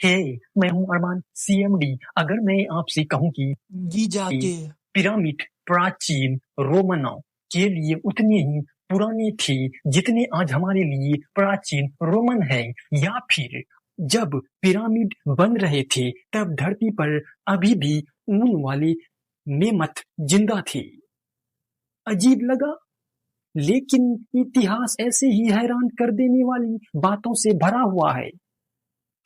हे, मैं हूँ अरमान सीएमडी। अगर मैं आपसे कहूँ कि जी जाके पिरामिड प्राचीन रोमनों के लिए उतने ही पुराने थे जितने आज हमारे लिए प्राचीन रोमन है, या फिर जब पिरामिड बन रहे थे तब धरती पर अभी भी ऊन वाले नेमथ जिंदा थे। अजीब लगा, लेकिन इतिहास ऐसे ही हैरान कर देने वाली बातों से भरा हुआ है।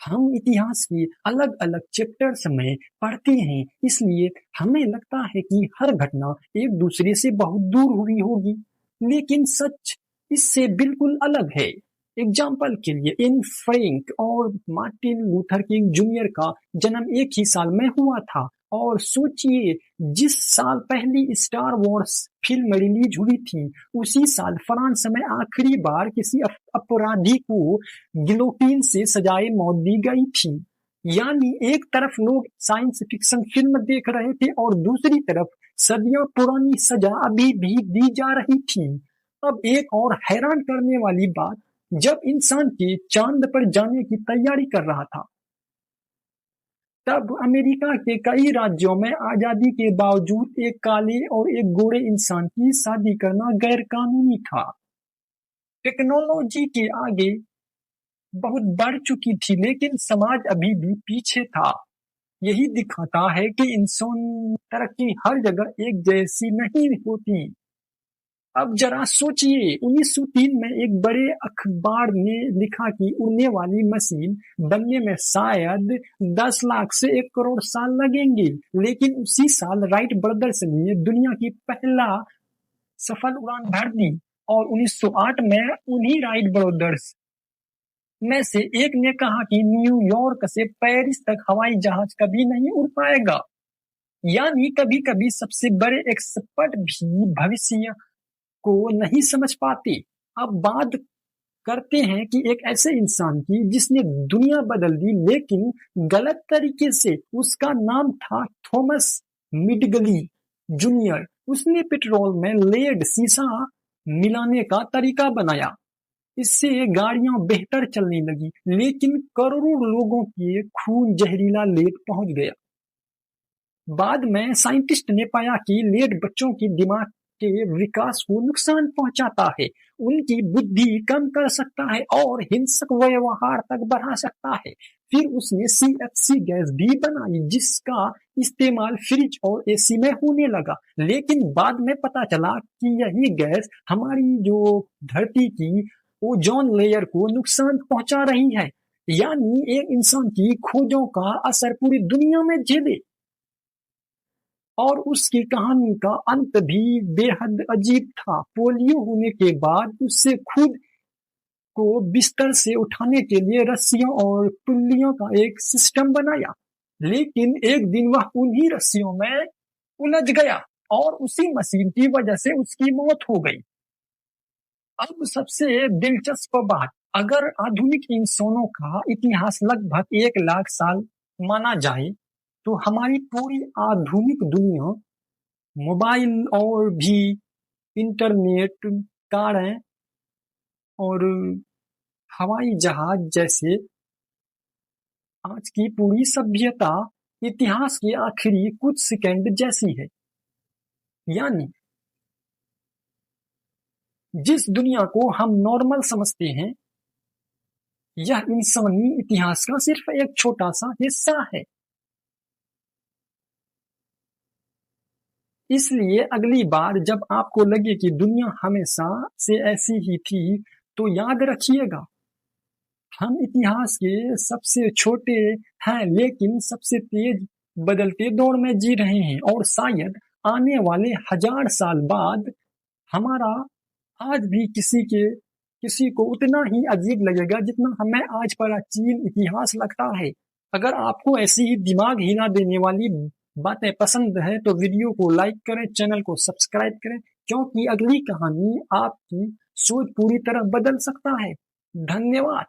हम इतिहास के अलग अलग चैप्टर्स में पढ़ते हैं, इसलिए हमें लगता है कि हर घटना एक दूसरे से बहुत दूर हुई होगी, लेकिन सच इससे बिल्कुल अलग है। एग्जाम्पल के लिए एन फ्रैंक और मार्टिन लूथर किंग जूनियर का जन्म एक ही साल में हुआ था, और सोचिए, जिस साल पहली स्टार वॉर्स फिल्म रिलीज हुई थी उसी साल फ्रांस में आखिरी बार किसी अपराधी को गिलोटिन से सजाए मौत दी गई थी। यानी एक तरफ लोग साइंस फिक्शन फिल्म देख रहे थे और दूसरी तरफ सदियों पुरानी सजा अभी भी दी जा रही थी। अब एक और हैरान करने वाली बात, जब इंसान के चांद पर जाने की तैयारी कर रहा था तब अमेरिका के कई राज्यों में आजादी के बावजूद एक काले और एक गोरे इंसान की शादी करना गैर कानूनी था। टेक्नोलॉजी के आगे बहुत बढ़ चुकी थी, लेकिन समाज अभी भी पीछे था। यही दिखाता है कि इंसान तरक्की हर जगह एक जैसी नहीं होती। अब जरा सोचिए, 1903 में एक बड़े अखबार ने लिखा कि उड़ने वाली मशीन बनने में शायद 10 लाख से 1 करोड़ साल लगेंगे, लेकिन उसी साल राइट ब्रदर्स ने दुनिया की पहला सफल उड़ान भर दी, और 1908 में उन्हीं राइट ब्रदर्स में से एक ने कहा कि न्यूयॉर्क से पेरिस तक हवाई जहाज कभी नहीं उड़ पाएगा। यानी कभी कभी सबसे बड़े एक्सपर्ट भी भविष्य को नहीं समझ पाते। अब बात करते हैं कि एक ऐसे इंसान की जिसने दुनिया बदल दी, लेकिन गलत तरीके से। उसका नाम था थॉमस मिडगली जूनियर। उसने पेट्रोल में लेड सीसा मिलाने का तरीका बनाया। इससे गाड़ियां बेहतर चलने लगी, लेकिन करोड़ों लोगों के खून जहरीला लेड पहुंच गया। बाद में साइंटिस्ट ने पाया कि लेड बच्चों की दिमाग के विकास को नुकसान पहुंचाता है, उनकी बुद्धि कम कर सकता है और हिंसक व्यवहार तक बढ़ा सकता है। फिर उसने CFC गैस भी बनाई, जिसका इस्तेमाल फ्रिज और एसी में होने लगा। लेकिन बाद में पता चला कि यही गैस हमारी जो धरती की ओजोन लेयर को नुकसान पहुंचा रही है। यानी एक इंसान की खोजों का असर पूरी दुनिया में झेले। और उसकी कहानी का अंत भी बेहद अजीब था। पोलियो होने के बाद उससे खुद को बिस्तर से उठाने के लिए रस्सियों और पुल्लियों का एक सिस्टम बनाया, लेकिन एक दिन वह उन्हीं रस्सियों में उलझ गया और उसी मशीन की वजह से उसकी मौत हो गई। अब सबसे दिलचस्प बात, अगर आधुनिक इंसानों का इतिहास लगभग 1 लाख साल माना जाए, तो हमारी पूरी आधुनिक दुनिया, मोबाइल और भी इंटरनेट, कारें और हवाई जहाज जैसे आज की पूरी सभ्यता इतिहास के आखिरी कुछ सेकंड जैसी है। यानी जिस दुनिया को हम नॉर्मल समझते हैं, यह इंसानी इतिहास का सिर्फ एक छोटा सा हिस्सा है। इसलिए अगली बार जब आपको लगे कि दुनिया हमेशा से ऐसी ही थी, तो याद रखिएगा, हम इतिहास के सबसे छोटे हैं, लेकिन सबसे तेज बदलते दौर में जी रहे हैं, और शायद आने वाले 1000 साल बाद हमारा आज भी किसी को उतना ही अजीब लगेगा जितना हमें आज प्राचीन इतिहास लगता है। अगर आपको ऐसी ही दिमाग हिला देने वाली बातें पसंद है तो वीडियो को लाइक करें, चैनल को सब्सक्राइब करें, क्योंकि अगली कहानी आपकी सोच पूरी तरह बदल सकता है। धन्यवाद।